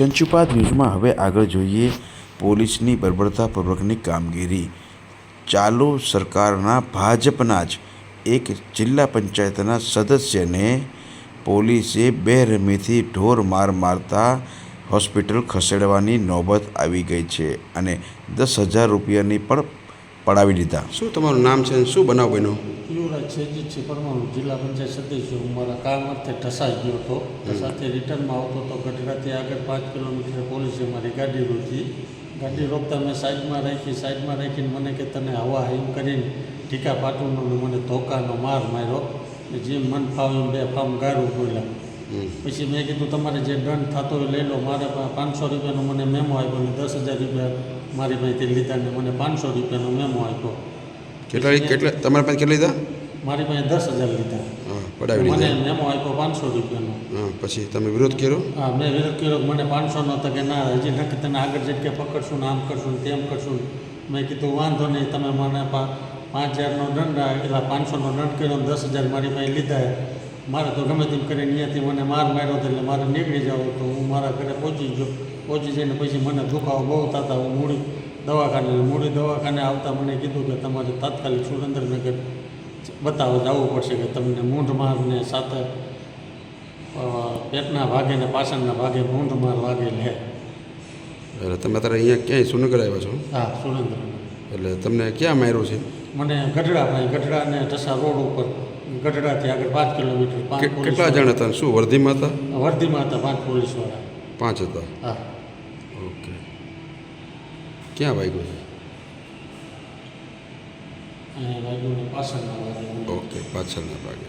ચંચુપાદ ન્યૂઝમાં હવે આગળ જોઈએ પોલીસની બર્બરતાપૂર્વકની કામગીરી। ચાલુ સરકારના ભાજપના જ એક જિલ્લા પંચાયતના સદસ્યને પોલીસે બેરહેમીથી ઢોર માર મારતા હોસ્પિટલ ખસેડવાની નોબત આવી ગઈ છે અને 10,000 રૂપિયાની પણ પડાવી લીધા। શું તમારું નામ છે અને શું બનાવ બન્યો? યુવરાજ છેજીતસિંહ પરમાણુ જિલ્લા પંચાયત સદસ્ય। હું મારા કામ અર્થે ઢસા ગયો હતો। ઢસાથી રિટર્નમાં આવતો તો ગઢડાથી આગળ 5 કિલોમીટર પોલીસે મારી ગાડી રોકી। ગાડી રોકતા મેં સાઈડમાં રાખીને મને કે તને હવા એમ કરીને ટીકા પાટુનો મને ધોકાનો માર માર્યો। જેમ મન ફાવે એમ બે ફામ ગારું બોલ્યા। પછી મેં કીધું તમારે જે દંડ થતો હોય લઈ લો। મારે 500 રૂપિયાનો મને મેમો આપ્યો ને 10,000 રૂપિયા મારી પાસેથી લીધા ને મને 500 રૂપિયાનો મેમો આપ્યો। કેટલા તમારા પાસે કેટલા લીધા? મારી પાસે 10,000 લીધા। પડાવી મને લીધા। મેમો આપ્યો 500 રૂપિયાનો। પછી તમે વિરોધ કર્યો? હા, મેં વિરોધ કર્યો। મને 500 નો હતો કે ના હજી નથી તને આગળ જગ્યા પકડશું ને આમ કરશું ને તેમ કરશું। મેં કીધું વાંધો નહીં, તમે મને 5,000નો દંડ એટલે 500નો દંડ કર્યો, 10,000 મારી પાસે લીધા। મારે તો ગમે તેમ કરીને અહીંયાથી મને માર માર્યો હતો એટલે મારે નીકળી જાવ તો હું મારા ઘરે પહોંચી ગયો। પહોંચી જઈને પછી મને દુખાવો બહુ થતા હું મૂડી દવાખાને આવતા મને કીધું કે તમારે તાત્કાલિક સુરેન્દ્રનગર બતાવવા જવું પડશે કે તમને મૂંઢ મારને સાથે પેટના ભાગે ને પાછળના ભાગે મૂંઢ માર વાગેલ છે। એટલે તમે અત્યારે અહીંયા ક્યાંય સુરનગર આવ્યા છો? હા, સુરેન્દ્રનગર। એટલે તમને ક્યાં માર્યું છે? મને ગઢડા ને ઢસા રોડ ઉપર, ગઢડાથી આગળ 5 કિલોમીટર। કેટલા જણ હતા? શું વર્ધીમાં હતા? વર્ધીમાં હતા 5 પોલીસવાળા। 5 હતા? હા। ઓકે, ક્યાં વાગ્યું છે? અહીંયા વાગ્યું ને પાછળના ભાગે। ઓકે, પાછળના ભાગે।